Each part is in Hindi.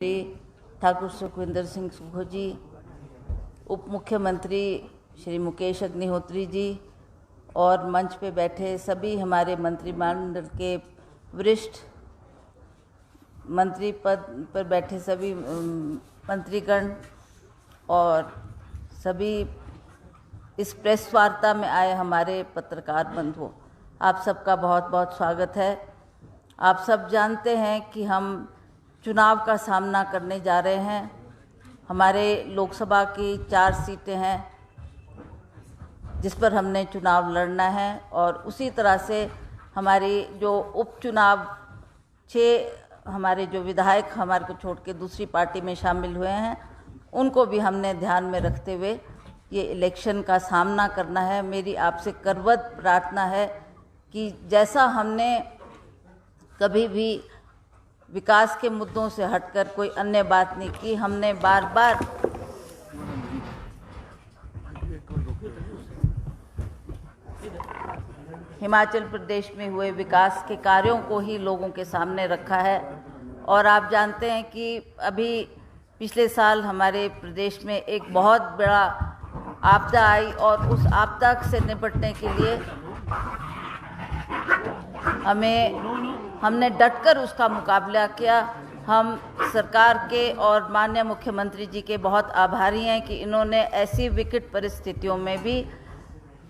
ठाकुर सुखविंदर सिंह सुक्खू जी, उप मुख्यमंत्री श्री मुकेश अग्निहोत्री जी और मंच पे बैठे सभी हमारे मंत्रिमंडल के वरिष्ठ मंत्री पद पर बैठे सभी मंत्रीगण और सभी इस प्रेस वार्ता में आए हमारे पत्रकार बंधुओं, आप सबका बहुत बहुत स्वागत है। आप सब जानते हैं कि हम चुनाव का सामना करने जा रहे हैं। हमारे लोकसभा की 4 सीटें हैं जिस पर हमने चुनाव लड़ना है और उसी तरह से हमारी जो उपचुनाव 6 हमारे जो विधायक हमारे को छोड़ के दूसरी पार्टी में शामिल हुए हैं उनको भी हमने ध्यान में रखते हुए ये इलेक्शन का सामना करना है। मेरी आपसे करबद्ध प्रार्थना है कि जैसा हमने कभी भी विकास के मुद्दों से हटकर कोई अन्य बात नहीं की, हमने बार बार हिमाचल प्रदेश में हुए विकास के कार्यों को ही लोगों के सामने रखा है। और आप जानते हैं कि अभी पिछले साल हमारे प्रदेश में एक बहुत बड़ा आपदा आई और उस आपदा से निपटने के लिए हमने डटकर उसका मुकाबला किया। हम सरकार के और माननीय मुख्यमंत्री जी के बहुत आभारी हैं कि इन्होंने ऐसी विकट परिस्थितियों में भी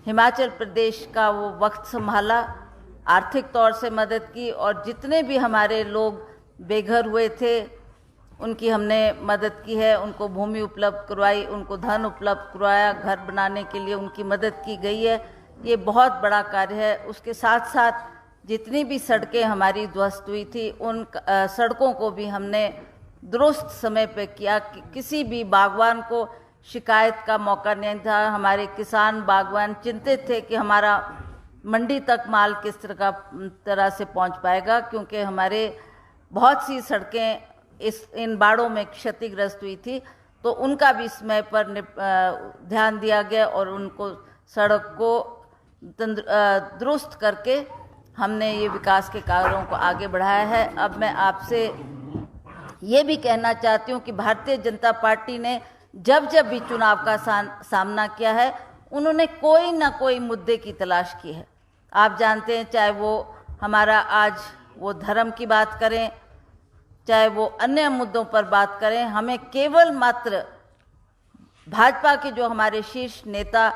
हिमाचल प्रदेश का वो वक्त संभाला, आर्थिक तौर से मदद की और जितने भी हमारे लोग बेघर हुए थे उनकी हमने मदद की है। उनको भूमि उपलब्ध करवाई, उनको धन उपलब्ध करवाया, घर बनाने के लिए उनकी मदद की गई है। ये बहुत बड़ा कार्य है। उसके साथ साथ जितनी भी सड़कें हमारी ध्वस्त हुई थी उन सड़कों को भी हमने दुरुस्त समय पे किया कि किसी भी बागवान को शिकायत का मौका नहीं था। हमारे किसान बागवान चिंतित थे कि हमारा मंडी तक माल किस तरह से पहुंच पाएगा, क्योंकि हमारे बहुत सी सड़कें इन बाढ़ों में क्षतिग्रस्त हुई थी। तो उनका भी समय पर ध्यान दिया गया और उनको सड़क को दुरुस्त करके हमने ये विकास के कार्यों को आगे बढ़ाया है। अब मैं आपसे ये भी कहना चाहती हूँ कि भारतीय जनता पार्टी ने जब भी चुनाव का सामना किया है उन्होंने कोई ना कोई मुद्दे की तलाश की है। आप जानते हैं, चाहे वो हमारा आज वो धर्म की बात करें, चाहे वो अन्य मुद्दों पर बात करें, हमें केवल मात्र भाजपा के जो हमारे शीर्ष नेता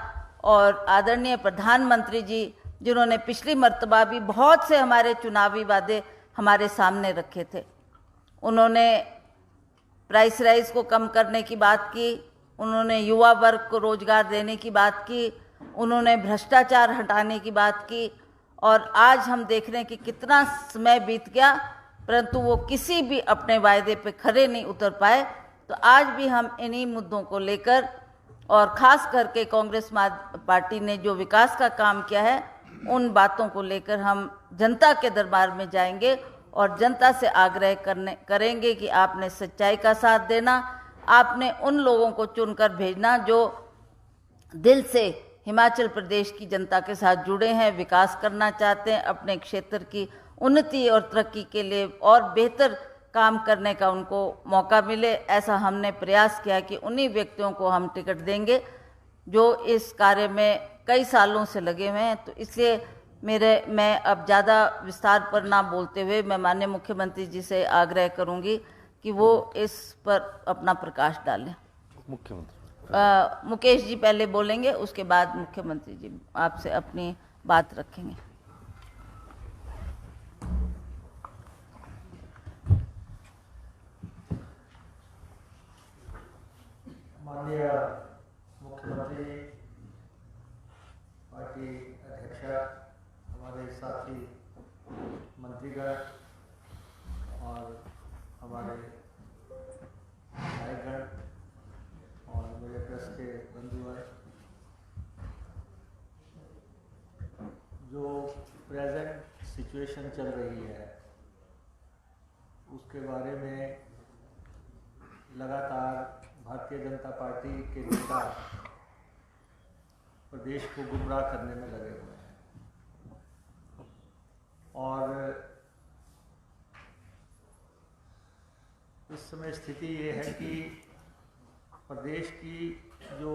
और आदरणीय प्रधानमंत्री जी, जिन्होंने पिछली मर्तबा भी बहुत से हमारे चुनावी वादे हमारे सामने रखे थे, उन्होंने प्राइस राइज को कम करने की बात की, उन्होंने युवा वर्ग को रोजगार देने की बात की, उन्होंने भ्रष्टाचार हटाने की बात की। और आज हम देख रहे हैं कि कितना समय बीत गया परंतु वो किसी भी अपने वायदे पे खरे नहीं उतर पाए। तो आज भी हम इन्हीं मुद्दों को लेकर और ख़ास करके कांग्रेस पार्टी ने जो विकास का काम किया है उन बातों को लेकर हम जनता के दरबार में जाएंगे और जनता से आग्रह करेंगे कि आपने सच्चाई का साथ देना, आपने उन लोगों को चुनकर भेजना जो दिल से हिमाचल प्रदेश की जनता के साथ जुड़े हैं, विकास करना चाहते हैं, अपने क्षेत्र की उन्नति और तरक्की के लिए और बेहतर काम करने का उनको मौका मिले। ऐसा हमने प्रयास किया कि उन्हीं व्यक्तियों को हम टिकट देंगे जो इस कार्य में कई सालों से लगे हुए हैं। तो इसलिए मैं अब ज़्यादा विस्तार पर ना बोलते हुए मैं माननीय मुख्यमंत्री जी से आग्रह करूंगी कि वो इस पर अपना प्रकाश डालें। मुकेश जी पहले बोलेंगे, उसके बाद मुख्यमंत्री जी आपसे अपनी बात रखेंगे। माननीय मुख्यमंत्री, पार्टी अध्यक्ष, हमारे साथी मंत्रीगण और हमारे विधायकगण और मेरे प्रेस के बंधुगण, जो प्रेजेंट सिचुएशन चल रही है उसके बारे में लगातार भारतीय जनता पार्टी के नेता प्रदेश को गुमराह करने में लगे हुए हैं और इस समय स्थिति ये है कि प्रदेश की जो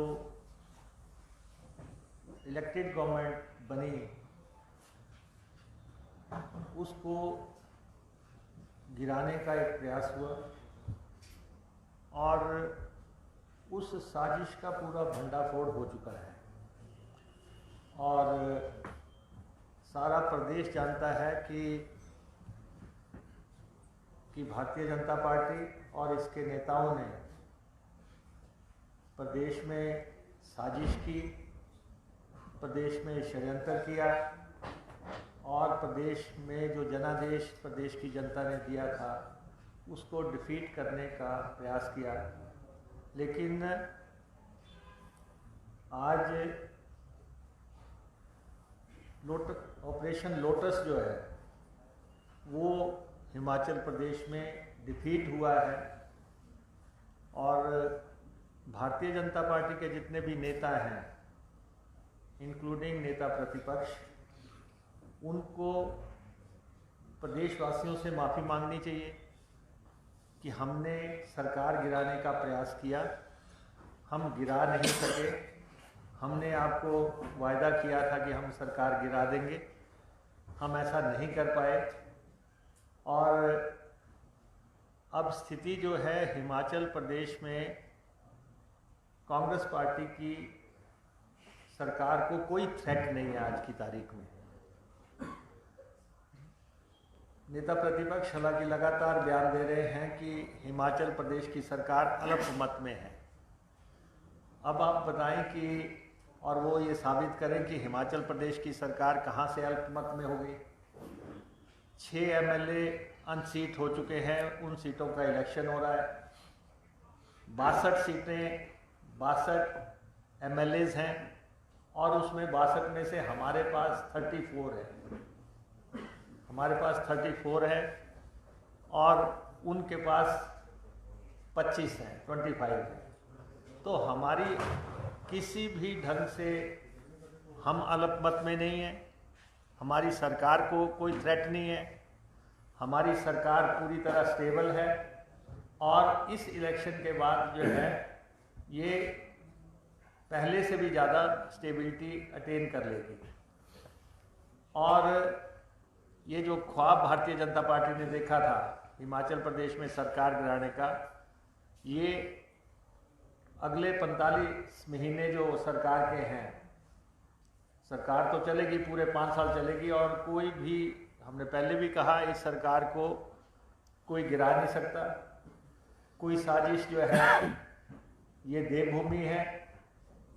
इलेक्टेड गवर्नमेंट बनी उसको गिराने का एक प्रयास हुआ और उस साजिश का पूरा भंडाफोड़ हो चुका है और सारा प्रदेश जानता है कि भारतीय जनता पार्टी और इसके नेताओं ने प्रदेश में साजिश की, प्रदेश में षड्यंत्र किया और प्रदेश में जो जनादेश प्रदेश की जनता ने दिया था उसको डिफीट करने का प्रयास किया। लेकिन आज ऑपरेशन लोटस जो है वो हिमाचल प्रदेश में डिफीट हुआ है और भारतीय जनता पार्टी के जितने भी नेता हैं इंक्लूडिंग नेता प्रतिपक्ष, उनको प्रदेशवासियों से माफ़ी मांगनी चाहिए कि हमने सरकार गिराने का प्रयास किया, हम गिरा नहीं सके। हमने आपको वायदा किया था कि हम सरकार गिरा देंगे, हम ऐसा नहीं कर पाए और अब स्थिति जो है हिमाचल प्रदेश में कांग्रेस पार्टी की सरकार को कोई थ्रेट नहीं है। आज की तारीख में नेता प्रतिपक्ष हालांकि लगातार बयान दे रहे हैं कि हिमाचल प्रदेश की सरकार अल्पमत में है। अब आप बताएं कि और वो ये साबित करें कि हिमाचल प्रदेश की सरकार कहाँ से अल्पमत में हो गई। 6 MLA अनसीट हो चुके हैं, उन सीटों का इलेक्शन हो रहा है। 62 सीटें 62 MLAs हैं और उसमें 62 में से हमारे पास 34 है, हमारे पास 34 है और उनके पास 25 हैं, 25 है। तो हमारी किसी भी ढंग से हम अल्पमत में नहीं हैं, हमारी सरकार को कोई थ्रेट नहीं है, हमारी सरकार पूरी तरह स्टेबल है और इस इलेक्शन के बाद जो है ये पहले से भी ज़्यादा स्टेबिलिटी अटेन कर लेगी। और ये जो ख्वाब भारतीय जनता पार्टी ने देखा था हिमाचल प्रदेश में सरकार गिराने का, ये अगले 45 महीने जो सरकार के हैं, सरकार तो चलेगी, पूरे 5 साल चलेगी और कोई भी, हमने पहले भी कहा, इस सरकार को कोई गिरा नहीं सकता। कोई साजिश जो है ये देवभूमि है,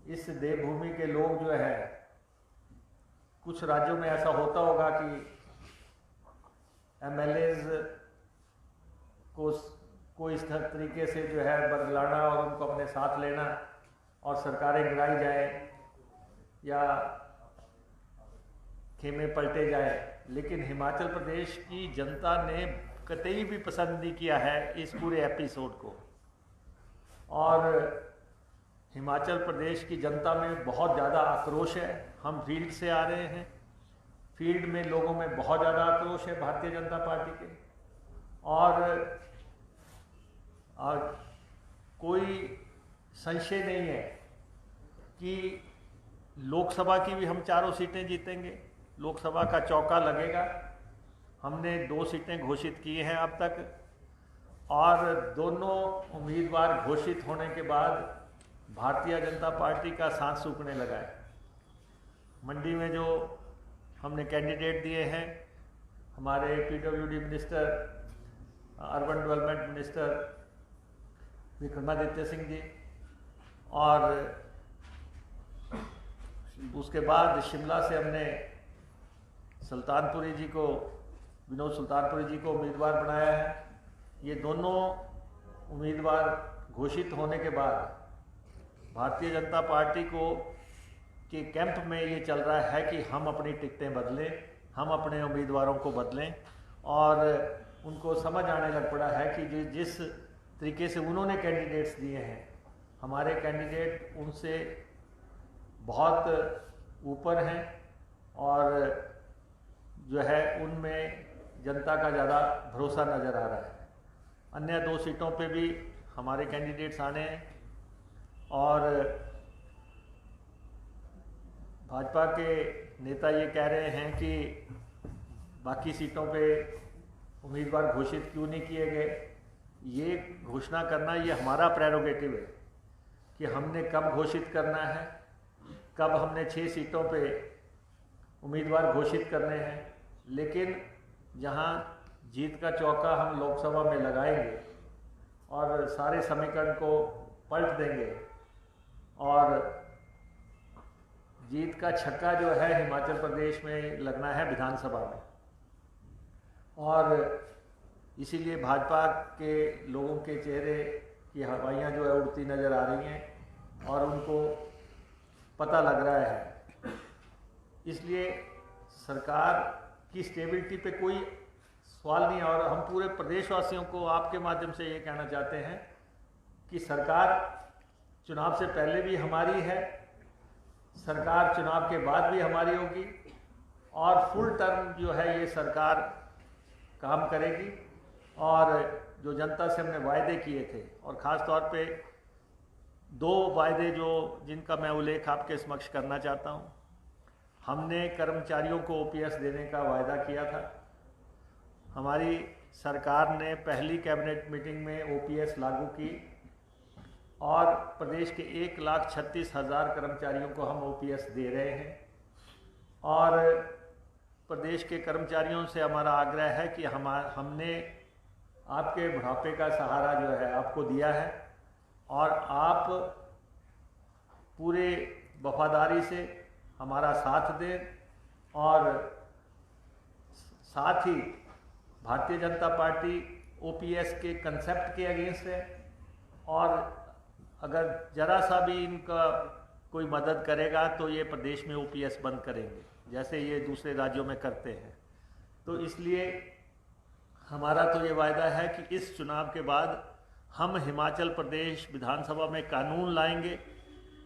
इस देवभूमि के लोग जो है, कुछ राज्यों में ऐसा होता होगा कि MLAs को कोई इस तरीके से जो है बदलाना और उनको अपने साथ लेना और सरकारें गिराई जाए या खेमे पलटे जाए। लेकिन हिमाचल प्रदेश की जनता ने कतई भी पसंद नहीं किया है इस पूरे एपिसोड को और हिमाचल प्रदेश की जनता में बहुत ज़्यादा आक्रोश है। हम फील्ड से आ रहे हैं, फील्ड में लोगों में बहुत ज़्यादा आक्रोश है भारतीय जनता पार्टी के और कोई संशय नहीं है कि लोकसभा की भी हम 4 सीटें जीतेंगे, लोकसभा का चौका लगेगा। हमने 2 सीटें घोषित की हैं अब तक और दोनों उम्मीदवार घोषित होने के बाद भारतीय जनता पार्टी का सांस सूखने लगा है। मंडी में जो हमने कैंडिडेट दिए हैं, हमारे PWD minister, urban development minister Vikramaditya Singh ji, और उसके बाद शिमला से हमने सुल्तानपुरी जी को, विनोद सुल्तानपुरी जी को उम्मीदवार बनाया है। ये दोनों उम्मीदवार घोषित होने के बाद भारतीय जनता पार्टी को के कैंप में ये चल रहा है कि हम अपनी टिकटें बदलें, हम अपने उम्मीदवारों को बदलें और उनको समझ आने लग पड़ा है कि जिस तरीके से उन्होंने कैंडिडेट्स दिए हैं, हमारे कैंडिडेट उनसे बहुत ऊपर हैं और जो है उनमें जनता का ज़्यादा भरोसा नज़र आ रहा है। अन्य 2 सीटों पे भी हमारे कैंडिडेट्स आने हैं और भाजपा के नेता ये कह रहे हैं कि बाकी सीटों पे उम्मीदवार घोषित क्यों नहीं किए गए। ये घोषणा करना ये हमारा प्रेरोगेटिव है कि हमने कब घोषित करना है, कब हमने 6 सीटों पे उम्मीदवार घोषित करने हैं। लेकिन जहां जीत का चौका हम लोकसभा में लगाएंगे और सारे समीकरण को पलट देंगे और जीत का छक्का जो है हिमाचल प्रदेश में लगना है विधानसभा में। और इसीलिए भाजपा के लोगों के चेहरे की हवाइयाँ जो है उड़ती नज़र आ रही हैं और उनको पता लग रहा है। इसलिए सरकार की स्टेबिलिटी पे कोई सवाल नहीं है और हम पूरे प्रदेशवासियों को आपके माध्यम से ये कहना चाहते हैं कि सरकार चुनाव से पहले भी हमारी है, सरकार चुनाव के बाद भी हमारी होगी और फुल टर्म जो है ये सरकार काम करेगी। और जो जनता से हमने वायदे किए थे और ख़ास तौर पे 2 वायदे जिनका मैं उल्लेख आपके समक्ष करना चाहता हूँ। हमने कर्मचारियों को ओपीएस देने का वायदा किया था। हमारी सरकार ने पहली कैबिनेट मीटिंग में ओपीएस लागू की और प्रदेश के 1,36,000 कर्मचारियों को हम ओपीएस दे रहे हैं। और प्रदेश के कर्मचारियों से हमारा आग्रह है कि हमने आपके बुढ़ापे का सहारा जो है आपको दिया है और आप पूरे वफादारी से हमारा साथ दें और साथ ही भारतीय जनता पार्टी ओपीएस के कंसेप्ट के अगेंस्ट है और अगर जरा सा भी इनका कोई मदद करेगा तो ये प्रदेश में ओपीएस बंद करेंगे जैसे ये दूसरे राज्यों में करते हैं। तो इसलिए हमारा तो ये वायदा है कि इस चुनाव के बाद हम हिमाचल प्रदेश विधानसभा में कानून लाएंगे।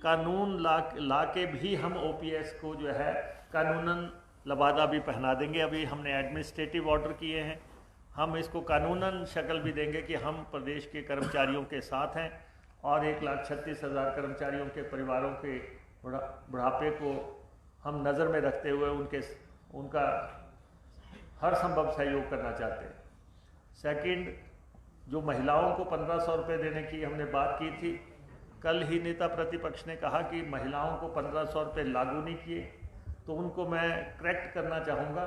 कानून ला के भी हम ओपीएस को जो है कानूनन लबादा भी पहना देंगे। अभी हमने एडमिनिस्ट्रेटिव ऑर्डर किए हैं, हम इसको कानूनन शक्ल भी देंगे कि हम प्रदेश के कर्मचारियों के साथ हैं और 1,36,000 कर्मचारियों के परिवारों के बुढ़ापे को हम नज़र में रखते हुए उनका हर संभव सहयोग करना चाहते हैं। सेकंड, जो महिलाओं को 1,500 रुपये देने की हमने बात की थी, कल ही नेता प्रतिपक्ष ने कहा कि महिलाओं को 1,500 रुपये लागू नहीं किए, तो उनको मैं करेक्ट करना चाहूँगा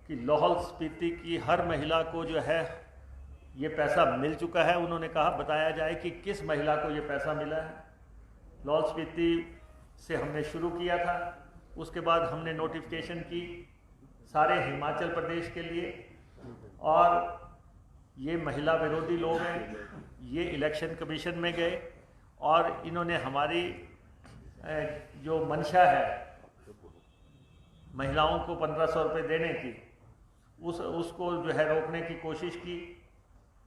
कि लाहौल स्पीति की हर महिला को जो है ये पैसा मिल चुका है। उन्होंने कहा बताया जाए कि किस महिला को ये पैसा मिला है। लाहौल स्पीति से हमने शुरू किया था, उसके बाद हमने नोटिफिकेशन की सारे हिमाचल प्रदेश के लिए और ये महिला विरोधी लोग हैं, ये इलेक्शन कमीशन में गए और इन्होंने हमारी जो मंशा है महिलाओं को 1,500 रुपये देने की उसको जो है रोकने की कोशिश की।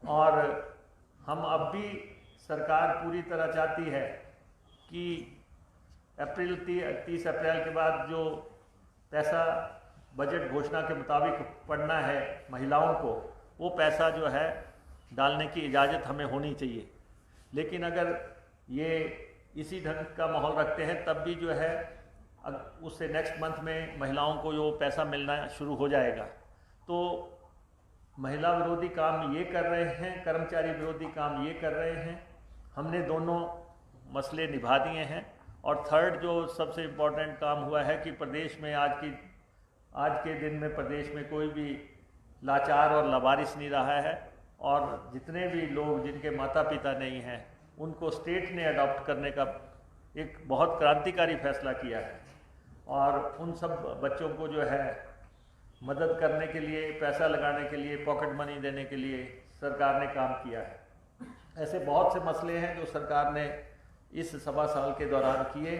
और हम अब भी सरकार पूरी तरह चाहती है कि 30 अप्रैल के बाद जो पैसा बजट घोषणा के मुताबिक पड़ना है महिलाओं को, वो पैसा जो है डालने की इजाज़त हमें होनी चाहिए। लेकिन अगर ये इसी ढंग का माहौल रखते हैं तब भी जो है उससे नेक्स्ट मंथ में महिलाओं को जो पैसा मिलना शुरू हो जाएगा। तो महिला विरोधी काम ये कर रहे हैं, कर्मचारी विरोधी काम ये कर रहे हैं। हमने दोनों मसले निभा दिए हैं। और थर्ड जो सबसे इम्पोर्टेंट काम हुआ है कि प्रदेश में आज के दिन में प्रदेश में कोई भी लाचार और लावारिस नहीं रहा है और जितने भी लोग जिनके माता पिता नहीं हैं उनको स्टेट ने अडॉप्ट करने का एक बहुत क्रांतिकारी फैसला किया है और उन सब बच्चों को जो है मदद करने के लिए, पैसा लगाने के लिए, पॉकेट मनी देने के लिए सरकार ने काम किया है। ऐसे बहुत से मसले हैं जो सरकार ने इस 1.25 साल के दौरान किए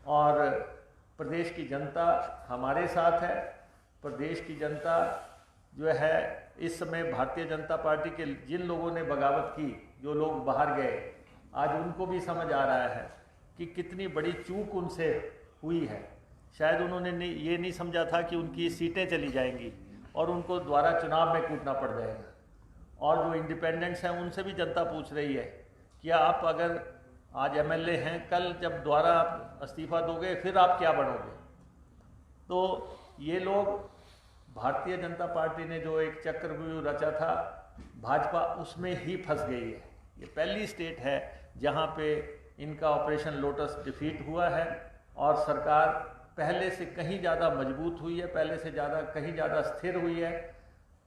और प्रदेश की जनता हमारे साथ है। प्रदेश की जनता जो है इस समय भारतीय जनता पार्टी के जिन लोगों ने बगावत की, जो लोग बाहर गए, आज उनको भी समझ आ रहा है कि कितनी बड़ी चूक उनसे हुई है। शायद उन्होंने ये नहीं समझा था कि उनकी सीटें चली जाएंगी और उनको दोबारा चुनाव में कूदना पड़ जाएगा। और जो इंडिपेंडेंट्स हैं उनसे भी जनता पूछ रही है कि आप अगर आज एमएलए हैं, कल जब दोबारा आप इस्तीफा दोगे फिर आप क्या बनोगे। तो ये लोग, भारतीय जनता पार्टी ने जो एक चक्रव्यूह रचा था भाजपा, उसमें ही फंस गई है। ये पहली स्टेट है जहाँ पे इनका ऑपरेशन लोटस डिफीट हुआ है और सरकार पहले से कहीं ज़्यादा मजबूत हुई है, पहले से कहीं ज़्यादा स्थिर हुई है।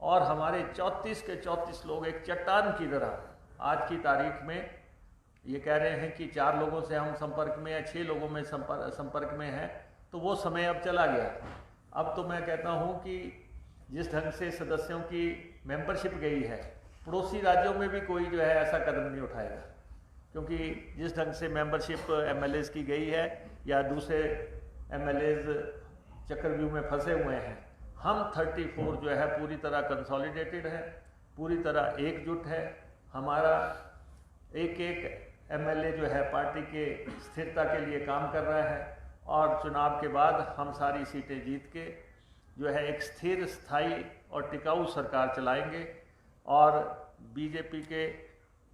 और हमारे 34 के 34 लोग एक चट्टान की तरह आज की तारीख में ये कह रहे हैं कि 4 लोगों से हम संपर्क में या 6 लोगों में संपर्क में हैं, तो वो समय अब चला गया। अब तो मैं कहता हूँ कि जिस ढंग से सदस्यों की मेंबरशिप गई है, पड़ोसी राज्यों में भी कोई जो है ऐसा कदम नहीं उठाएगा, क्योंकि जिस ढंग से मेंबरशिप एमएलएज की गई है या दूसरे एमएलएज चक्रव्यूह में फंसे हुए हैं, हम 34 जो है पूरी तरह कंसोलिडेटेड है, पूरी तरह एकजुट है। हमारा एक एमएलए जो है पार्टी के स्थिरता के लिए काम कर रहा है और चुनाव के बाद हम सारी सीटें जीत के जो है एक स्थिर, स्थायी और टिकाऊ सरकार चलाएंगे। और बीजेपी के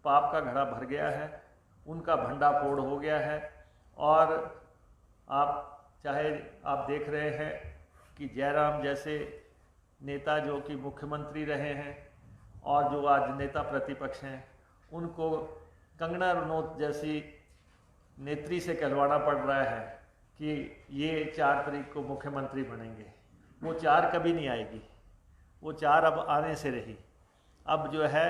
पाप का घड़ा भर गया है, उनका भंडाफोड़ हो गया है। और आप देख रहे हैं कि जयराम जैसे नेता जो कि मुख्यमंत्री रहे हैं और जो आज नेता प्रतिपक्ष हैं, उनको कंगना रनौत जैसी नेत्री से कहलवाना पड़ रहा है कि ये 4 तारीख को मुख्यमंत्री बनेंगे। वो 4 कभी नहीं आएगी, वो 4 अब आने से रही। अब जो है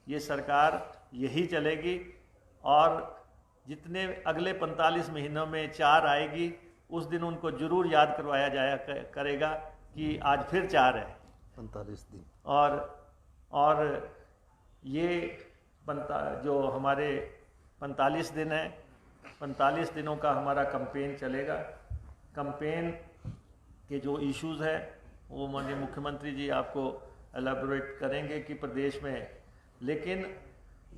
ये सरकार यही चलेगी और जितने अगले 45 महीनों में 4 आएगी, उस दिन उनको जरूर याद करवाया जाया करेगा कि आज फिर 4 है 45 दिन। और ये जो हमारे 45 दिन है, 45 दिनों का हमारा कैंपेन चलेगा। कैंपेन के जो इश्यूज़ है वो माननीय मुख्यमंत्री जी आपको एलाबोरेट करेंगे कि प्रदेश में, लेकिन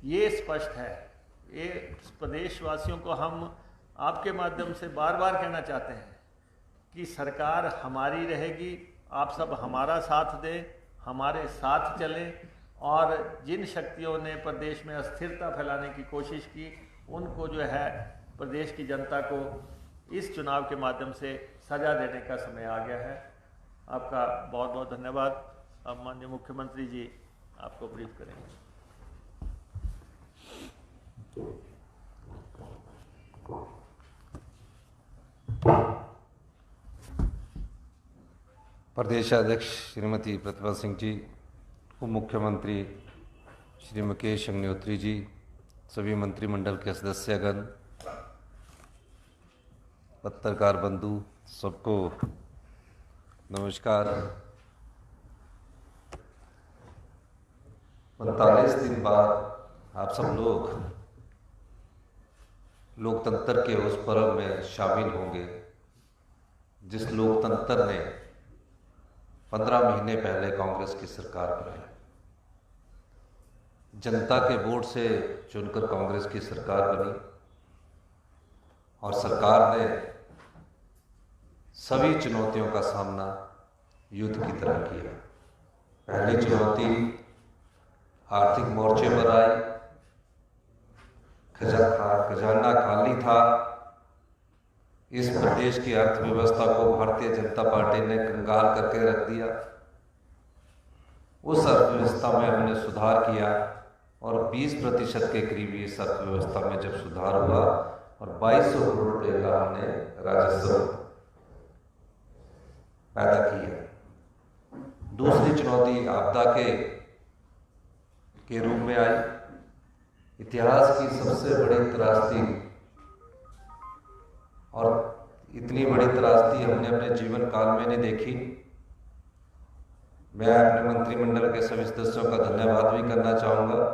ये स्पष्ट है, ये प्रदेशवासियों को हम आपके माध्यम से बार बार कहना चाहते हैं कि सरकार हमारी रहेगी, आप सब हमारा साथ दें, हमारे साथ चलें। और जिन शक्तियों ने प्रदेश में अस्थिरता फैलाने की कोशिश की, उनको जो है प्रदेश की जनता को इस चुनाव के माध्यम से सजा देने का समय आ गया है। आपका बहुत बहुत धन्यवाद। अब माननीय मुख्यमंत्री जी आपको ब्रीफ करेंगे। प्रदेशाध्यक्ष श्रीमती प्रतिभा सिंह जी, उप मुख्यमंत्री श्री मुकेश अग्निहोत्री जी, सभी मंत्रिमंडल के सदस्यगण, पत्रकार बंधु, सबको नमस्कार। 45 दिन बाद आप सब लोग लोकतंत्र के उस पर्व में शामिल होंगे जिस लोकतंत्र ने 15 महीने पहले कांग्रेस की सरकार बनाई। जनता के वोट से चुनकर कांग्रेस की सरकार बनी और सरकार ने सभी चुनौतियों का सामना युद्ध की तरह किया। पहली चुनौती आर्थिक मोर्चे पर आई, खजाना खाली था। इस प्रदेश की अर्थव्यवस्था को भारतीय जनता पार्टी ने कंगाल करके रख दिया। उस अर्थव्यवस्था में हमने सुधार किया और 20% के करीब इस अर्थव्यवस्था में जब सुधार हुआ और 2200 करोड़ रुपए का हमने राजस्व पैदा किया। दूसरी चुनौती आपदा के रूप में आई। इतिहास की सबसे बड़ी त्रासदी, और इतनी बड़ी त्रासदी हमने अपने जीवन काल में नहीं देखी। मैं अपने मंत्रिमंडल के सभी सदस्यों का धन्यवाद भी करना चाहूँगा।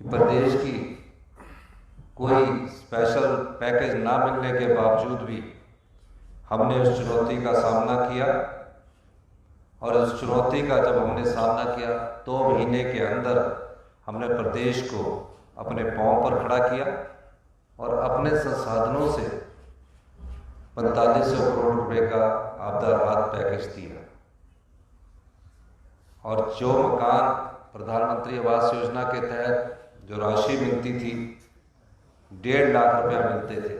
प्रदेश की कोई स्पेशल पैकेज ना मिलने के बावजूद भी हमने उस चुनौती का सामना किया और उस चुनौती का जब हमने सामना किया 2 महीने के अंदर हमने प्रदेश को अपने पांव पर खड़ा किया और अपने संसाधनों से 4500 करोड़ रुपए का आपदा राहत पैकेज दिया। और जो मकान प्रधानमंत्री आवास योजना के तहत जो राशि मिलती थी 1.5 लाख रुपया मिलते थे,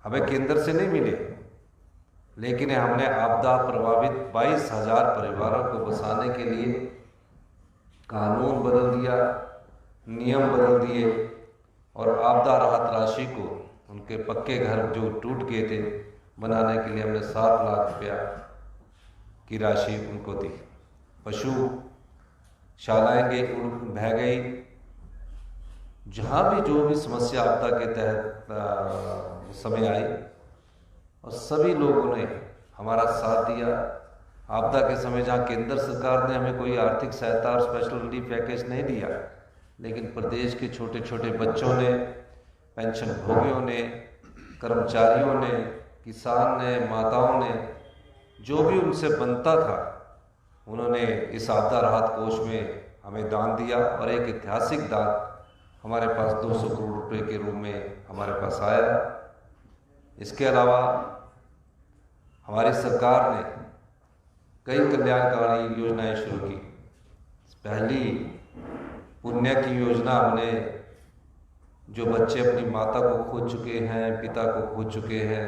हमें केंद्र से नहीं मिले, लेकिन हमने आपदा प्रभावित 22,000 परिवारों को बसाने के लिए कानून बदल दिया, नियम बदल दिए और आपदा राहत राशि को उनके पक्के घर जो टूट गए थे बनाने के लिए हमने 7 लाख रुपया की राशि उनको दी। पशु शालाएं बह गई, जहाँ भी जो भी समस्या आपदा के तहत समय आई और सभी लोगों ने हमारा साथ दिया। आपदा के समय जहाँ केंद्र सरकार ने हमें कोई आर्थिक सहायता और स्पेशल रिलीफ पैकेज नहीं दिया, लेकिन प्रदेश के छोटे छोटे बच्चों ने, पेंशन भोगियों ने, कर्मचारियों ने, किसान ने, माताओं ने, जो भी उनसे बनता था उन्होंने इस आपदा राहत कोष में हमें दान दिया और एक ऐतिहासिक दान हमारे पास 200 करोड़ रुपए के रूप में हमारे पास आया। इसके अलावा हमारी सरकार ने कई कल्याणकारी योजनाएं शुरू की। पहली पुण्य की योजना, हमने जो बच्चे अपनी माता को खो चुके हैं, पिता को खो चुके हैं,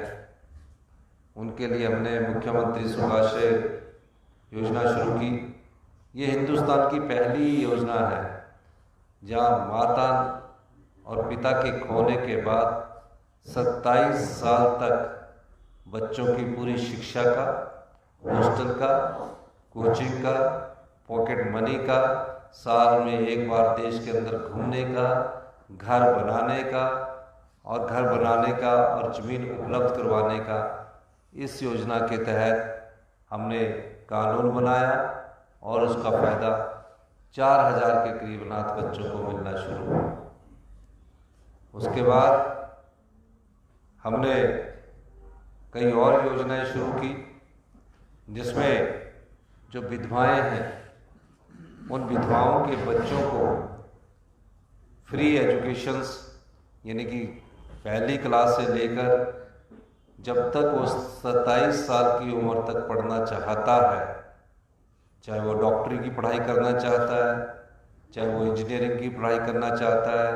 उनके लिए हमने मुख्यमंत्री सुरक्षाश्रय योजना शुरू की। ये हिंदुस्तान की पहली योजना है जहाँ माता और पिता के खोने के बाद 27 साल तक बच्चों की पूरी शिक्षा का, हॉस्टल का, कोचिंग का, पॉकेट मनी का, साल में एक बार देश के अंदर घूमने का, घर बनाने का और ज़मीन उपलब्ध करवाने का, इस योजना के तहत हमने कानून बनाया और उसका फ़ायदा 4,000 के करीब अनाथ बच्चों को मिलना शुरू हुआ। उसके बाद हमने कई और योजनाएं शुरू की, जिसमें जो विधवाएं हैं उन विधवाओं के बच्चों को फ्री एजुकेशंस, यानी कि पहली क्लास से लेकर जब तक वो 27 साल की उम्र तक पढ़ना चाहता है, चाहे वो डॉक्टरी की पढ़ाई करना चाहता है, चाहे वो इंजीनियरिंग की पढ़ाई करना चाहता है,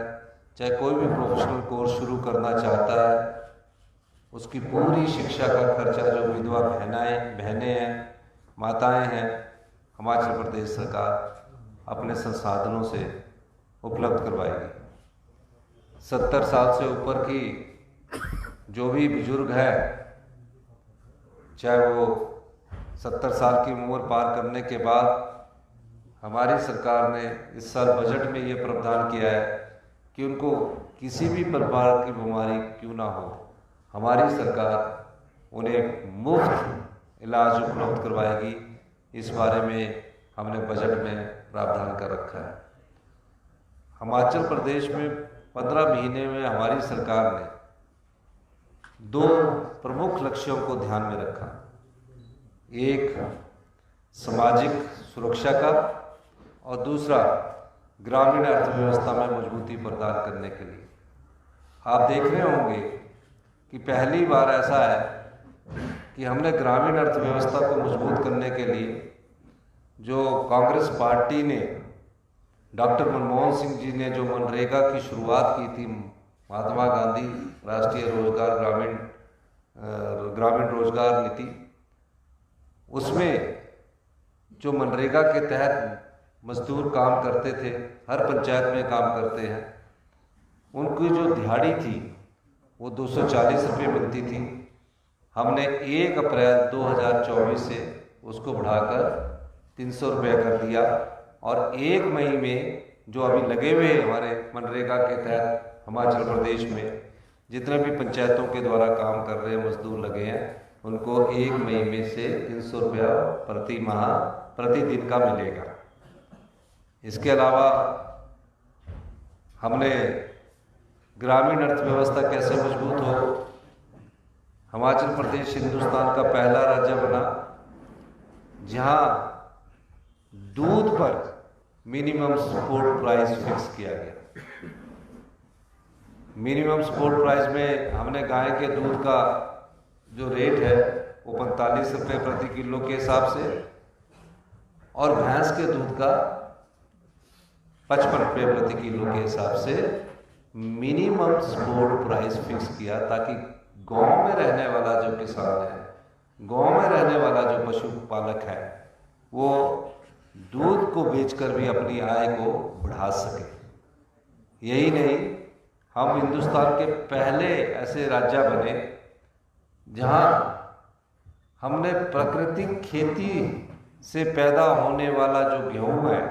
चाहे कोई भी प्रोफेशनल कोर्स शुरू करना चाहता है, उसकी पूरी शिक्षा का खर्चा जो विधवा बहनें हैं, माताएं हैं, हिमाचल प्रदेश सरकार अपने संसाधनों से उपलब्ध करवाएगी। 70 साल से ऊपर की जो भी बुजुर्ग है, चाहे वो 70 साल की उम्र पार करने के बाद, हमारी सरकार ने इस साल बजट में ये प्रावधान किया है कि उनको किसी भी प्रकार की बीमारी क्यों ना हो, हमारी सरकार उन्हें मुफ्त इलाज उपलब्ध करवाएगी। इस बारे में हमने बजट में प्रावधान कर रखा है। हिमाचल प्रदेश में 15 महीने में हमारी सरकार ने 2 प्रमुख लक्ष्यों को ध्यान में रखा। एक सामाजिक सुरक्षा का और दूसरा ग्रामीण अर्थव्यवस्था में मजबूती प्रदान करने के लिए। आप देख रहे होंगे कि पहली बार ऐसा है कि हमने ग्रामीण अर्थव्यवस्था को मजबूत करने के लिए जो कांग्रेस पार्टी ने, डॉक्टर मनमोहन सिंह जी ने जो मनरेगा की शुरुआत की थी, महात्मा गांधी राष्ट्रीय ग्रामीण रोजगार नीति, उसमें जो मनरेगा के तहत मजदूर काम करते थे, हर पंचायत में काम करते हैं, उनकी जो दिहाड़ी थी वो 240 रुपये मिलती थी। हमने 1 अप्रैल 2024 से उसको बढ़ाकर 300 रुपये कर दिया और 1 मई में जो अभी लगे हुए हमारे मनरेगा के तहत हिमाचल प्रदेश में जितने भी पंचायतों के द्वारा काम कर रहे मजदूर लगे हैं, उनको 1 मई में से 300 रुपया प्रति माह, प्रतिदिन का मिलेगा। इसके अलावा हमने ग्रामीण अर्थव्यवस्था कैसे मजबूत हो, हिमाचल प्रदेश हिंदुस्तान का पहला राज्य बना जहां दूध पर मिनिमम सपोर्ट प्राइस फिक्स किया गया। मिनिमम सपोर्ट प्राइस में हमने गाय के दूध का जो रेट है वो 45 रुपये प्रति किलो के हिसाब से और भैंस के दूध का 55 रुपये प्रति किलो के हिसाब से मिनिमम सपोर्ट प्राइस फिक्स किया, ताकि गांव में रहने वाला जो किसान है, गांव में रहने वाला जो पशुपालक है, वो दूध को बेचकर भी अपनी आय को बढ़ा सके। यही नहीं, हम हिंदुस्तान के पहले ऐसे राज्य बने जहां हमने प्राकृतिक खेती से पैदा होने वाला जो गेहूं है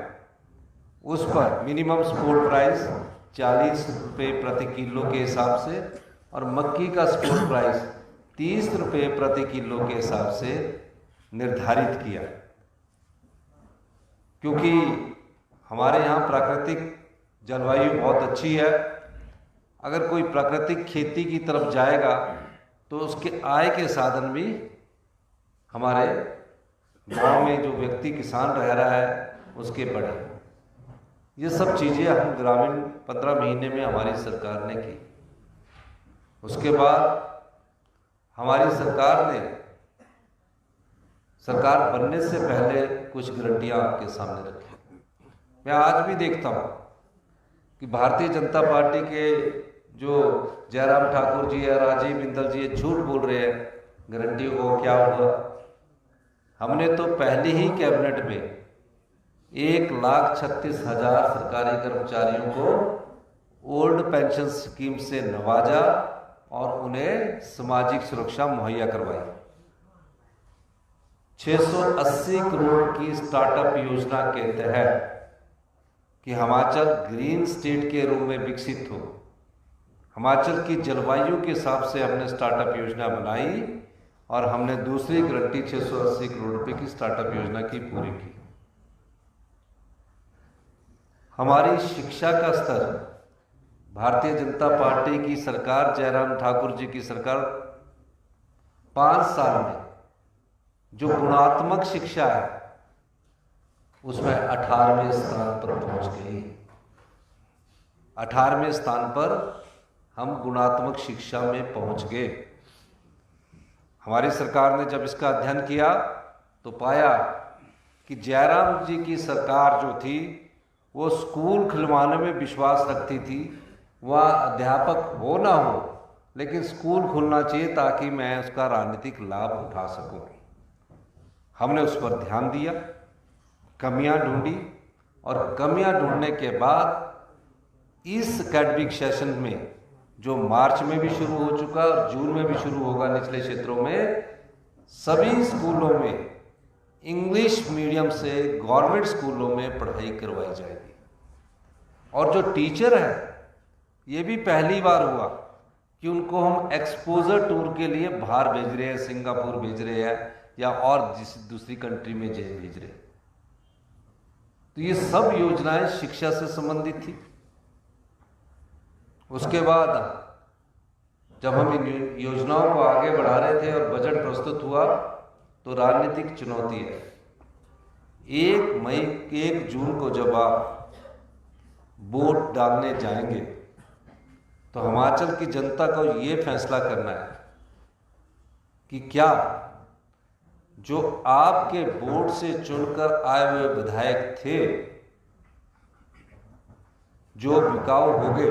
उस पर मिनिमम सपोर्ट प्राइस 40 रुपये प्रति किलो के हिसाब से और मक्की का सपोर्ट प्राइस 30 रुपये प्रति किलो के हिसाब से निर्धारित किया, क्योंकि हमारे यहाँ प्राकृतिक जलवायु बहुत अच्छी है। अगर कोई प्राकृतिक खेती की तरफ जाएगा तो उसके आय के साधन भी हमारे गांव में जो व्यक्ति किसान रह रहा है उसके बढ़े। ये सब चीज़ें हम ग्रामीण 15 महीने में हमारी सरकार ने की। उसके बाद हमारी सरकार बनने से पहले कुछ गारंटियां आपके सामने रखी। मैं आज भी देखता हूँ कि भारतीय जनता पार्टी के जो जयराम ठाकुर जी या राजीव बिंदल जी झूठ बोल रहे हैं गारंटी को क्या हुआ। हमने तो पहले ही कैबिनेट में 1,36,000 सरकारी कर्मचारियों को ओल्ड पेंशन स्कीम से नवाजा और उन्हें सामाजिक सुरक्षा मुहैया करवाई। 680 करोड़ की स्टार्टअप योजना के तहत कि हिमाचल ग्रीन स्टेट के रूप में विकसित हो, हिमाचल की जलवायु के हिसाब से हमने स्टार्टअप योजना बनाई और हमने दूसरी गारंटी 680 करोड़ रुपए की स्टार्टअप योजना की पूरी की। हमारी शिक्षा का स्तर भारतीय जनता पार्टी की सरकार, जयराम ठाकुर जी की सरकार 5 साल में जो गुणात्मक शिक्षा है उसमें 18वें स्थान पर पहुंच गई। 18वें स्थान पर हम गुणात्मक शिक्षा में पहुंच गए। हमारी सरकार ने जब इसका अध्ययन किया तो पाया कि जयराम जी की सरकार जो थी वो स्कूल खुलवाने में विश्वास रखती थी। वह अध्यापक हो ना हो लेकिन स्कूल खुलना चाहिए ताकि मैं उसका राजनीतिक लाभ उठा सकूं। हमने उस पर ध्यान दिया, कमियां ढूंढी और कमियां ढूंढने के बाद इस एकेडमिक सेशन में जो मार्च में भी शुरू हो चुका और जून में भी शुरू होगा निचले क्षेत्रों में, सभी स्कूलों में इंग्लिश मीडियम से गवर्नमेंट स्कूलों में पढ़ाई करवाई जाएगी। और जो टीचर हैं ये भी पहली बार हुआ कि उनको हम एक्सपोजर टूर के लिए बाहर भेज रहे हैं, सिंगापुर भेज रहे हैं या और दूसरी कंट्री में भेज रहे हैं। तो ये सब योजनाएं शिक्षा से संबंधित थी। उसके बाद जब हम इन योजनाओं को आगे बढ़ा रहे थे और बजट प्रस्तुत हुआ तो राजनीतिक चुनौती है। 1 जून को जब आप वोट डालने जाएंगे तो हिमाचल की जनता को ये फैसला करना है कि क्या जो आपके वोट से चुनकर आए हुए विधायक थे जो बिकाऊ हो गए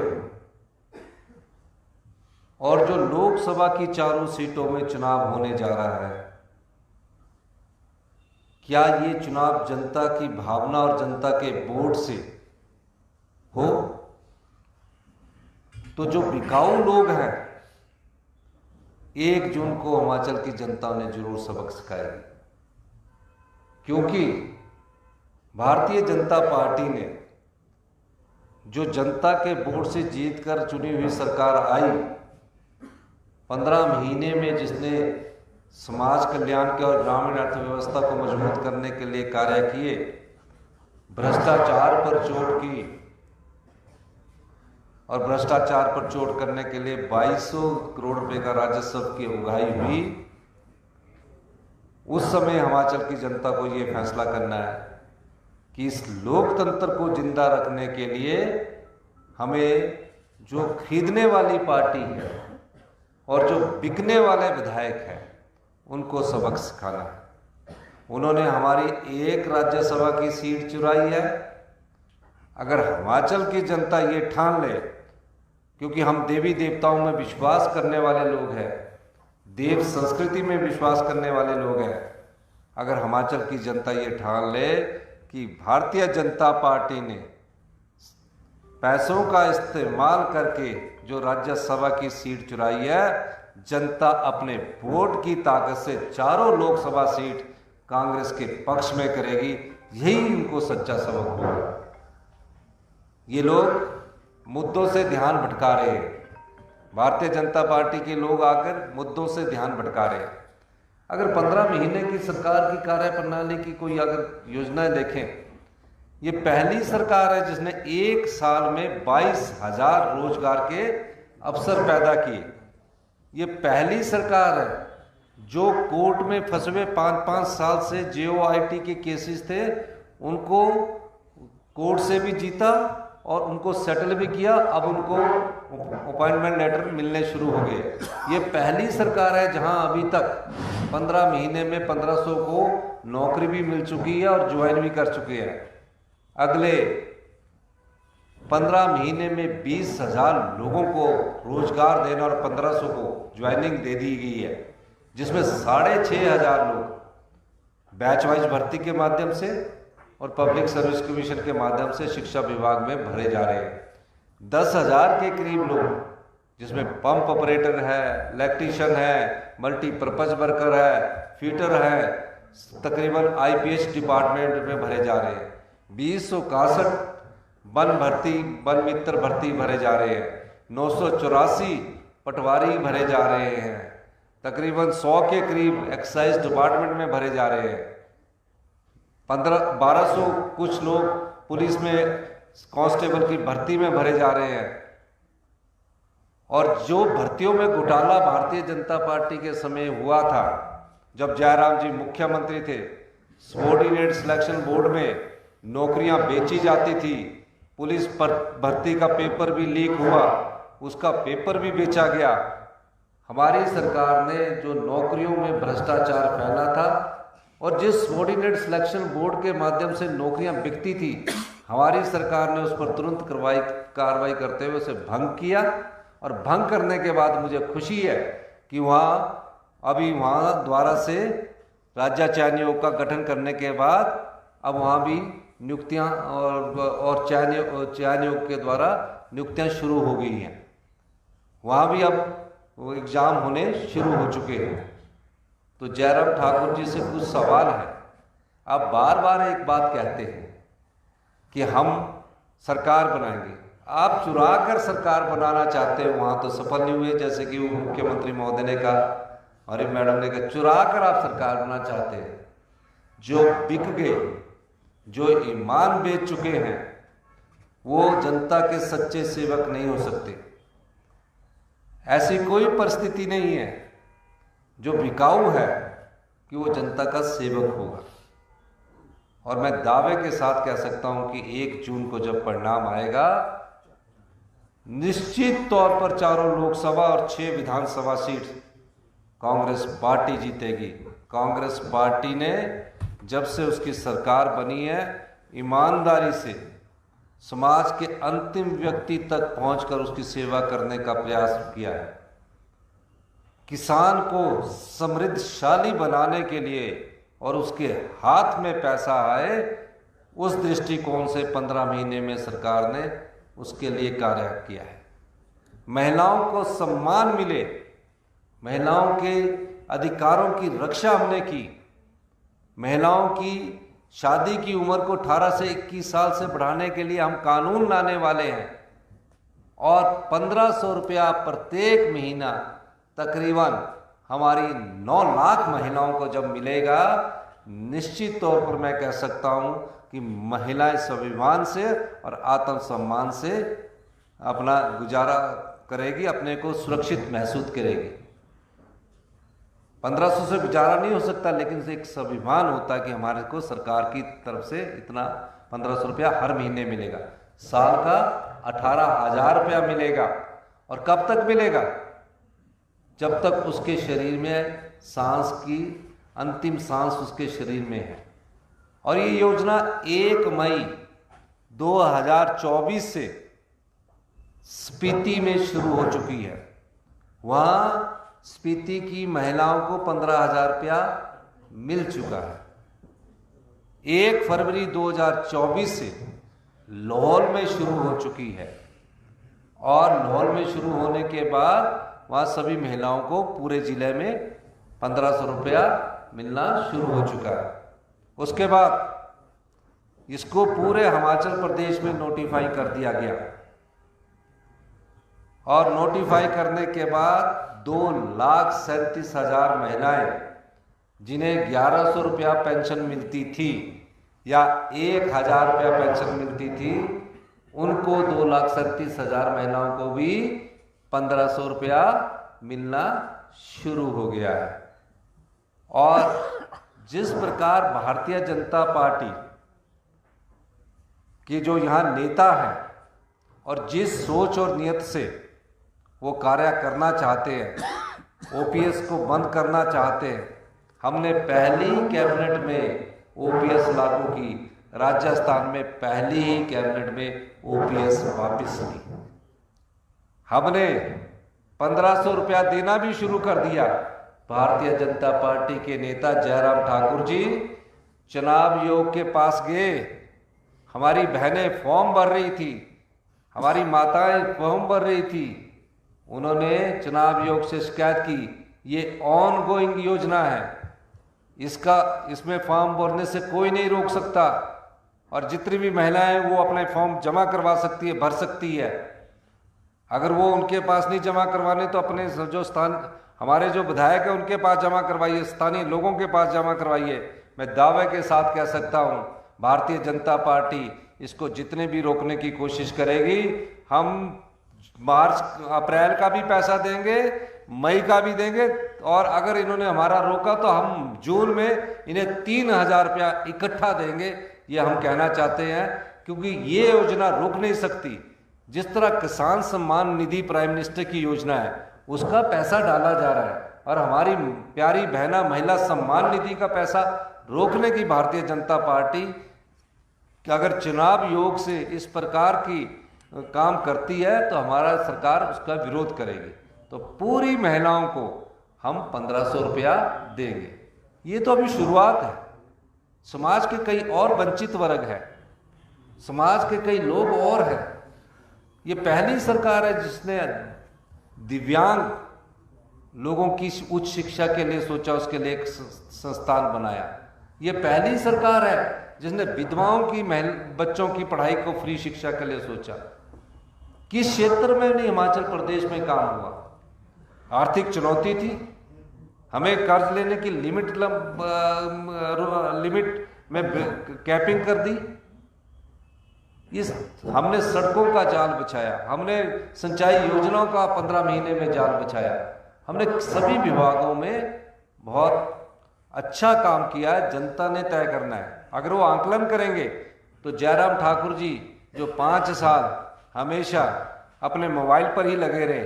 और जो लोकसभा की 4 सीटों में चुनाव होने जा रहा है, क्या ये चुनाव जनता की भावना और जनता के वोट से हो? तो जो बिकाऊ लोग हैं 1 जून को हिमाचल की जनता ने जरूर सबक सिखाएगी, क्योंकि भारतीय जनता पार्टी ने जो जनता के वोट से जीतकर चुनी हुई सरकार आई, 15 महीने में जिसने समाज कल्याण के और ग्रामीण अर्थव्यवस्था को मजबूत करने के लिए कार्य किए, भ्रष्टाचार पर चोट की और भ्रष्टाचार पर चोट करने के लिए 2200 करोड़ रुपए का राजस्व की उगाही हुई। उस समय हिमाचल की जनता को ये फैसला करना है कि इस लोकतंत्र को जिंदा रखने के लिए हमें जो खरीदने वाली पार्टी है और जो बिकने वाले विधायक हैं उनको सबक सिखाना है। उन्होंने हमारी एक राज्यसभा की सीट चुराई है। अगर हिमाचल की जनता ये ठान ले, क्योंकि हम देवी देवताओं में विश्वास करने वाले लोग हैं, देव संस्कृति में विश्वास करने वाले लोग हैं, अगर हिमाचल की जनता ये ठान ले कि भारतीय जनता पार्टी ने पैसों का इस्तेमाल करके जो राज्यसभा की सीट चुराई है, जनता अपने वोट की ताकत से चारों लोकसभा सीट कांग्रेस के पक्ष में करेगी। यही इनको सच्चा सबक होगा। ये लोग मुद्दों से ध्यान भटका रहे हैं। भारतीय जनता पार्टी के लोग आकर मुद्दों से ध्यान भटका रहे हैं। अगर 15 महीने की सरकार की कार्यप्रणाली की कोई अगर योजनाएं देखें, ये पहली सरकार है जिसने एक साल में 22,000 रोजगार के अवसर पैदा किए। ये पहली सरकार है जो कोर्ट में फंसे हुए 5-5 साल से JOIT के केसेस थे, उनको कोर्ट से भी जीता और उनको सेटल भी किया। अब उनको अपॉइंटमेंट लेटर मिलने शुरू हो गए। ये पहली सरकार है जहां अभी तक 15 महीने में 1500 को नौकरी भी मिल चुकी है और ज्वाइन भी कर चुके हैं। अगले 15 महीने में 20,000 लोगों को रोजगार देना और 1500 को ज्वाइनिंग दे दी गई है, जिसमें 6,500 लोग बैच वाइज भर्ती के माध्यम से और पब्लिक सर्विस कमीशन के माध्यम से शिक्षा विभाग में भरे जा रहे हैं। 10,000 के करीब लोग, जिसमें पंप ऑपरेटर है, इलेक्ट्रीशियन है, मल्टीपर्पज वर्कर है, फीटर है, तकरीबन IPS डिपार्टमेंट में भरे जा रहे हैं। 261 वन मित्र भर्ती भरे जा रहे हैं। 984 पटवारी भरे जा रहे हैं। तकरीबन 100 के करीब एक्साइज डिपार्टमेंट में भरे जा रहे हैं। 1200 कुछ लोग पुलिस में कांस्टेबल की भर्ती में भरे जा रहे हैं। और जो भर्तियों में घोटाला भारतीय जनता पार्टी के समय हुआ था, जब जयराम जी मुख्यमंत्री थे, सबॉर्डिनेट सिलेक्शन बोर्ड में नौकरियां बेची जाती थी, पुलिस पर भर्ती का पेपर भी लीक हुआ, उसका पेपर भी बेचा गया। हमारी सरकार ने जो नौकरियों में भ्रष्टाचार फैला था और जिस सबॉर्डिनेट सिलेक्शन बोर्ड के माध्यम से नौकरियां बिकती थी, हमारी सरकार ने उस पर तुरंत कार्रवाई करते हुए उसे भंग किया। और भंग करने के बाद मुझे खुशी है कि वहाँ द्वारा से राज्य चयन आयोग का गठन करने के बाद अब वहाँ भी नियुक्तियाँ और चयन आयोग के द्वारा नियुक्तियाँ शुरू हो गई हैं। वहाँ भी अब एग्ज़ाम होने शुरू हो चुके हैं। तो जयराम ठाकुर जी से कुछ सवाल है। आप बार बार एक बात कहते हैं कि हम सरकार बनाएंगे। आप चुरा कर सरकार बनाना चाहते हो, वहाँ तो सफल नहीं हुए, जैसे कि वो मुख्यमंत्री महोदय ने कहा और मैडम ने कहा, चुरा कर आप सरकार बनाना चाहते हैं। जो बिक गए, जो ईमान बेच चुके हैं, वो जनता के सच्चे सेवक नहीं हो सकते। ऐसी कोई परिस्थिति नहीं है जो बिकाऊ है कि वो जनता का सेवक होगा। और मैं दावे के साथ कह सकता हूं कि 1 जून को जब परिणाम आएगा, निश्चित तौर पर चारों लोकसभा और 6 विधानसभा सीट कांग्रेस पार्टी जीतेगी। कांग्रेस पार्टी ने जब से उसकी सरकार बनी है, ईमानदारी से समाज के अंतिम व्यक्ति तक पहुंचकर उसकी सेवा करने का प्रयास किया है। किसान को समृद्धशाली बनाने के लिए और उसके हाथ में पैसा आए, उस दृष्टिकोण से 15 महीने में सरकार ने उसके लिए कार्य किया है। महिलाओं को सम्मान मिले, महिलाओं के अधिकारों की रक्षा हमने की। महिलाओं की शादी की उम्र को 18 से 21 साल से बढ़ाने के लिए हम कानून लाने वाले हैं। और 1500 रुपया प्रत्येक महीना तकरीबन हमारी 9 लाख महिलाओं को जब मिलेगा, निश्चित तौर पर मैं कह सकता हूं कि महिलाएं स्वाभिमान से और आत्मसम्मान से अपना गुजारा करेगी, अपने को सुरक्षित महसूस करेगी। 1500 से गुजारा नहीं हो सकता, लेकिन एक स्वाभिमान होता है कि हमारे को सरकार की तरफ से इतना 1500 रुपया हर महीने मिलेगा। साल का 18,000 रुपया मिलेगा। और कब तक मिलेगा? जब तक उसके शरीर में सांस की अंतिम सांस उसके शरीर में है। और ये योजना 1 मई 2024 से स्पीति में शुरू हो चुकी है। वहां स्पीति की महिलाओं को 15,000 रुपया मिल चुका है। 1 फरवरी 2024 से लाहौल में शुरू हो चुकी है और लाहौल में शुरू होने के बाद वहां सभी महिलाओं को पूरे जिले में 1500 रुपया मिलना शुरू हो चुका है। उसके बाद इसको पूरे हिमाचल प्रदेश में नोटिफाई कर दिया गया और नोटिफाई करने के बाद 2,37,000 महिलाएं जिन्हें 1,100 रुपया पेंशन मिलती थी या 1,000 रुपया पेंशन मिलती थी, उनको 2,37,000 महिलाओं को भी 1,500 रुपया मिलना शुरू हो गया है। और जिस प्रकार भारतीय जनता पार्टी के जो यहाँ नेता हैं और जिस सोच और नियत से वो कार्य करना चाहते हैं, ओपीएस को बंद करना चाहते हैं, हमने पहली कैबिनेट में ओपीएस लागू की, राजस्थान में पहली ही कैबिनेट में ओपीएस वापस ली। हमने 1,500 रुपया देना भी शुरू कर दिया। भारतीय जनता पार्टी के नेता जयराम ठाकुर जी चुनाव आयोग के पास गए, हमारी बहनें फॉर्म भर रही थी, हमारी माताएं फॉर्म भर रही थी, उन्होंने चुनाव आयोग से शिकायत की, ये ऑन गोइंग योजना है, इसमें फॉर्म भरने से कोई नहीं रोक सकता और जितनी भी महिलाएं वो अपने फॉर्म जमा करवा सकती है, भर सकती है। अगर वो उनके पास नहीं जमा करवाने तो अपने जो हमारे जो विधायक है उनके पास जमा करवाइए, स्थानीय लोगों के पास जमा करवाइए। मैं दावे के साथ कह सकता हूं भारतीय जनता पार्टी इसको जितने भी रोकने की कोशिश करेगी। हम अप्रैल का भी पैसा देंगे, मई का भी देंगे और अगर इन्होंने हमारा रोका तो हम जून में इन्हें 3,000 रुपया इकट्ठा देंगे। ये हम कहना चाहते हैं क्योंकि ये योजना रुक नहीं सकती। जिस तरह किसान सम्मान निधि प्राइम मिनिस्टर की योजना है उसका पैसा डाला जा रहा है और हमारी प्यारी बहना महिला सम्मान निधि का पैसा रोकने की भारतीय जनता पार्टी कि अगर चुनाव आयोग से इस प्रकार की काम करती है तो हमारा सरकार उसका विरोध करेगी। तो पूरी महिलाओं को हम 1,500 रुपया देंगे। ये तो अभी शुरुआत है। समाज के कई और वंचित वर्ग है, समाज के कई लोग और हैं। ये पहली सरकार है जिसने दिव्यांग लोगों की उच्च शिक्षा के लिए सोचा, उसके लिए एक संस्थान बनाया। ये पहली सरकार है जिसने विधवाओं की बच्चों की पढ़ाई को फ्री शिक्षा के लिए सोचा। किस क्षेत्र में नहीं हिमाचल प्रदेश में काम हुआ। आर्थिक चुनौती थी, हमें कर्ज लेने की लिमिट में कैपिंग कर दी। हमने सड़कों का जाल बिछाया, हमने सिंचाई योजनाओं का 15 महीने में जाल बिछाया। हमने सभी विभागों में बहुत अच्छा काम किया है। जनता ने तय करना है। अगर वो आंकलन करेंगे तो जयराम ठाकुर जी जो 5 साल हमेशा अपने मोबाइल पर ही लगे रहे,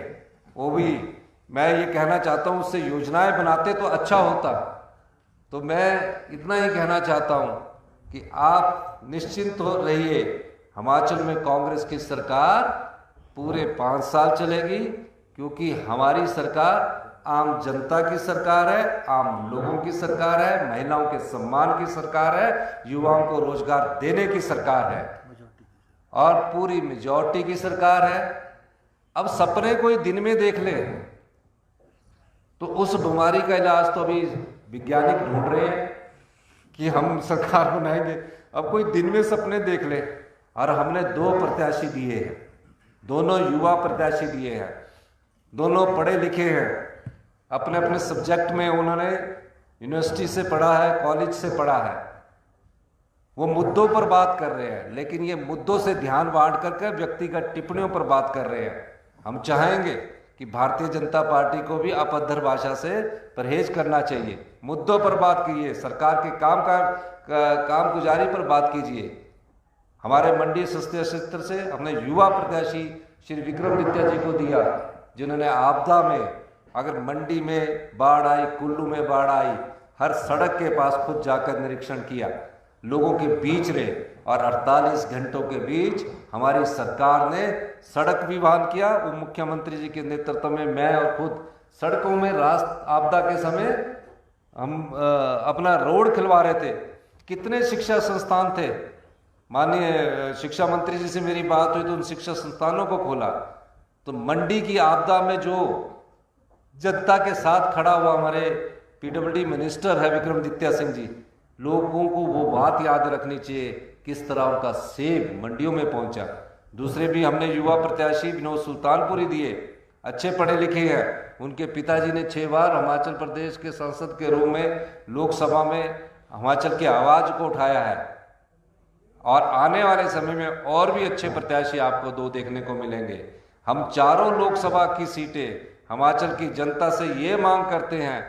वो भी मैं ये कहना चाहता हूँ उससे योजनाएं बनाते तो अच्छा होता। तो मैं इतना ही कहना चाहता हूँ कि आप निश्चिंत हो रहिए, हिमाचल में कांग्रेस की सरकार पूरे 5 साल चलेगी क्योंकि हमारी सरकार आम जनता की सरकार है, आम लोगों की सरकार है, महिलाओं के सम्मान की सरकार है, युवाओं को रोजगार देने की सरकार है और पूरी मेजॉरिटी की सरकार है। अब सपने कोई दिन में देख ले तो उस बीमारी का इलाज तो अभी वैज्ञानिक ढूंढ रहे हैं कि हम सरकार बनाएंगे। अब कोई दिन में सपने देख ले। और हमने 2 प्रत्याशी दिए हैं, दोनों युवा प्रत्याशी दिए हैं, दोनों पढ़े लिखे हैं, अपने अपने सब्जेक्ट में उन्होंने यूनिवर्सिटी से पढ़ा है, कॉलेज से पढ़ा है। वो मुद्दों पर बात कर रहे हैं, लेकिन ये मुद्दों से ध्यान बांट करके व्यक्तिगत टिप्पणियों पर बात कर रहे हैं। हम चाहेंगे कि भारतीय जनता पार्टी को भी अपअद्धर भाषा से परहेज करना चाहिए। मुद्दों पर बात कीजिए, सरकार के कामगुजारी पर बात कीजिए। हमारे मंडी संसदीय क्षेत्र से हमने युवा प्रत्याशी श्री विक्रमादित्य जी को दिया, जिन्होंने आपदा में, अगर मंडी में बाढ़ आई, कुल्लू में बाढ़ आई, हर सड़क के पास खुद जाकर निरीक्षण किया, लोगों के बीच रहे और 48 घंटों के बीच हमारी सरकार ने सड़क भी बहाल किया। उप मुख्यमंत्री जी के नेतृत्व में मैं और खुद सड़कों में राष्ट्र आपदा के समय हम अपना रोड खिलवा रहे थे। कितने शिक्षा संस्थान थे, माननीय शिक्षा मंत्री जी से मेरी बात हुई तो उन शिक्षा संस्थानों को खोला। तो मंडी की आपदा में जो जनता के साथ खड़ा हुआ हमारे पीडब्ल्यूडी मिनिस्टर है विक्रमादित्य सिंह जी, लोगों को वो बात याद रखनी चाहिए किस तरह उनका सेब मंडियों में पहुंचा। दूसरे भी हमने युवा प्रत्याशी विनोद सुल्तानपुरी दिए, अच्छे पढ़े लिखे हैं। उनके पिताजी ने 6 बार हिमाचल प्रदेश के सांसद के रूप में लोकसभा में हिमाचल की आवाज को उठाया है। और आने वाले समय में और भी अच्छे प्रत्याशी आपको 2 देखने को मिलेंगे। हम चारों लोकसभा की सीटें हिमाचल की जनता से ये मांग करते हैं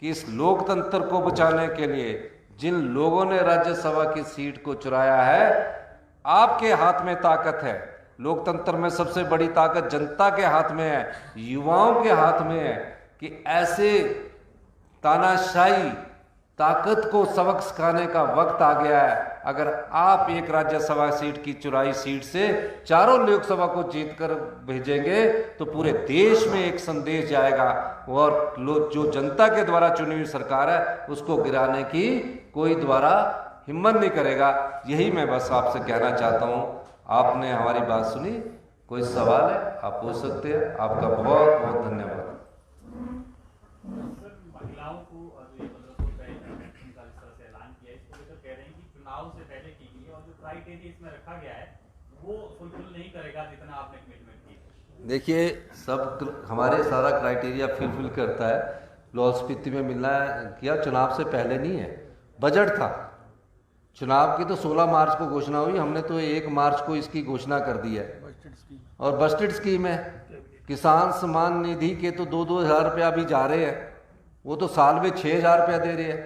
कि इस लोकतंत्र को बचाने के लिए जिन लोगों ने राज्यसभा की सीट को चुराया है, आपके हाथ में ताकत है। लोकतंत्र में सबसे बड़ी ताकत जनता के हाथ में है, युवाओं के हाथ में है कि ऐसे तानाशाही ताकत को सबक सिखाने का वक्त आ गया है। अगर आप एक राज्यसभा सीट की चुराई सीट से चारों लोकसभा को जीतकर भेजेंगे तो पूरे देश में एक संदेश जाएगा और जो जनता के द्वारा चुनी हुई सरकार है उसको गिराने की कोई द्वारा हिम्मत नहीं करेगा। यही मैं बस आपसे कहना चाहता हूं। आपने हमारी बात सुनी, कोई सवाल है आप पूछ सकते हैं। आपका बहुत बहुत धन्यवाद। महिलाओं को ऐलान किया, इसको लेकर कह रहे हैं कि चुनाव से पहले की गई और जो क्राइटेरिया इसमें रखा गया है वो फुलफिल नहीं करेगा जितना आपने कमिटमेंट की। देखिए, सब हमारे सारा क्राइटेरिया फुलफिल करता है। लाहौल स्पीति में मिलना किया चुनाव से पहले नहीं है, बजट था। चुनाव की तो 16 मार्च को घोषणा हुई, हमने तो 1 मार्च को इसकी घोषणा कर दी है। और बजटेड स्कीम है। किसान सम्मान निधि के तो 2-2 हज़ार रुपया अभी जा रहे हैं, वो तो साल में 6 हज़ार रुपया दे रहे हैं।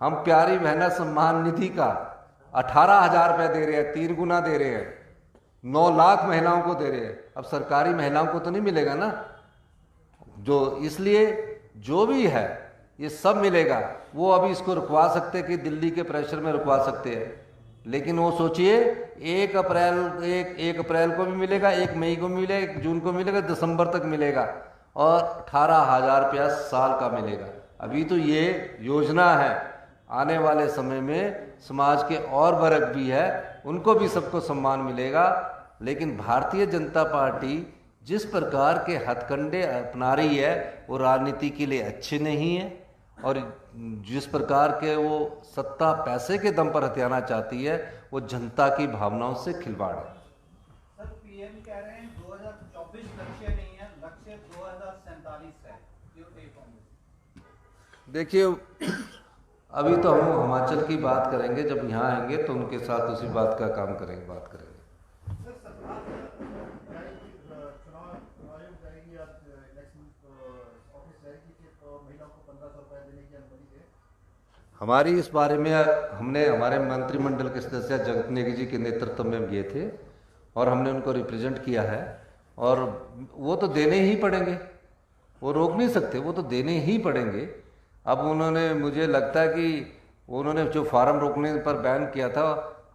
हम प्यारी बहना सम्मान निधि का 18,000 रुपया दे रहे हैं, 3 गुना दे रहे हैं। 9 लाख महिलाओं को दे रहे हैं। अब सरकारी महिलाओं को तो नहीं मिलेगा ना, इसलिए जो भी है ये सब मिलेगा। वो अभी इसको रुकवा सकते कि दिल्ली के प्रेशर में रुकवा सकते हैं, लेकिन वो सोचिए 1 अप्रैल को भी मिलेगा, 1 मई को मिलेगा, 1 जून को मिलेगा, दिसंबर तक मिलेगा और 18,000 रुपया साल का मिलेगा। अभी तो ये योजना है। आने वाले समय में समाज के और वर्ग भी है, उनको भी सबको सम्मान मिलेगा। लेकिन भारतीय जनता पार्टी जिस प्रकार के हथकंडे अपना रही है वो राजनीति के लिए अच्छे नहीं है और जिस प्रकार के वो सत्ता पैसे के दम पर हथियाना चाहती है वो जनता की भावनाओं से खिलवाड़ है। सर, पीएम कह रहे हैं 2024 लक्ष्य नहीं है, लक्ष्य 2047 है। देखिए, अभी तो हम हिमाचल की बात करेंगे, जब यहाँ आएंगे तो उनके साथ उसी बात का काम करेंगे, बात करेंगे। हमारी इस बारे में हमने हमारे मंत्रिमंडल के सदस्य जगत नेगी जी के नेतृत्व में गए थे और हमने उनको रिप्रेजेंट किया है और वो तो देने ही पड़ेंगे, वो रोक नहीं सकते, वो तो देने ही पड़ेंगे। अब उन्होंने, मुझे लगता है कि उन्होंने जो फार्म रोकने पर बैन किया था,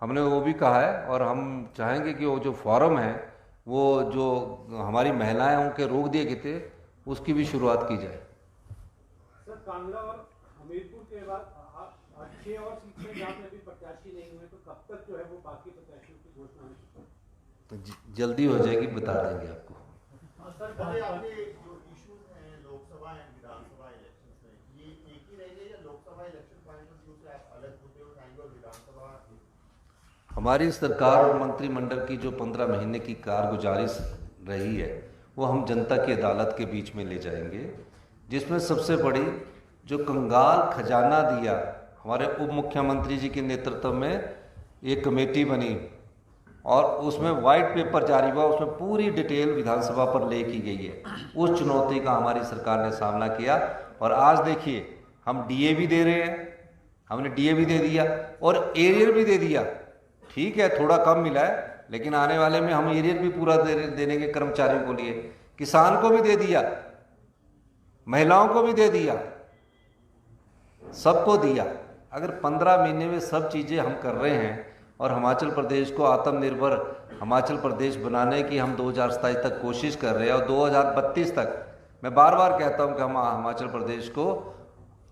हमने वो भी कहा है और हम चाहेंगे कि वो जो फार्म है वो जो हमारी महिलाएं उनके रोक दिए गए थे उसकी भी शुरुआत की जाए। सर, कांगड़ा और हमीरपुर के बाद 6 और सीटें जहाँ पे अभी प्रत्याशी नहीं हुए, तो कब तक जो है वो बाकी प्रत्याशियों की घोषणा होगी? तो जल्दी हो जाएगी, बता देंगे आपको। सर, आपके जो इश्यूज हैं लोकसभा एंड विधानसभा इलेक्शंस में, ये एक ही रहेंगे या Lok Sabha election point of view से आप अलग मुद्दे उठाएंगे और विधानसभा? हमारी सरकार और मंत्रिमंडल की जो 15 महीने की कारगुजारी रही है वो हम जनता की अदालत के बीच में ले जाएंगे, जिसमें सबसे बड़ी जो कंगाल खजाना दिया, हमारे उप मुख्यमंत्री जी के नेतृत्व में एक कमेटी बनी और उसमें वाइट पेपर जारी हुआ, उसमें पूरी डिटेल विधानसभा पर ले की गई है। उस चुनौती का हमारी सरकार ने सामना किया और आज देखिए हम डीए भी दे रहे हैं, हमने डीए भी दे दिया और एरियर भी दे दिया। ठीक है, थोड़ा कम मिला है, लेकिन आने वाले में हम एरियर भी पूरा देने के कर्मचारियों को लिए, किसान को भी दे दिया, महिलाओं को भी दे दिया। सबको दिया। अगर 15 महीने में सब चीज़ें हम कर रहे हैं और हिमाचल प्रदेश को आत्मनिर्भर हिमाचल प्रदेश बनाने की हम 2027 तक कोशिश कर रहे हैं और 2032 तक, मैं बार बार कहता हूं कि हम हिमाचल प्रदेश को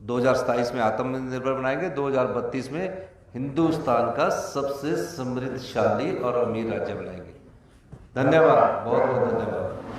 2027 में आत्मनिर्भर बनाएंगे, 2032 में हिंदुस्तान का सबसे समृद्धशाली और अमीर राज्य बनाएंगे। धन्यवाद, बहुत बहुत धन्यवाद।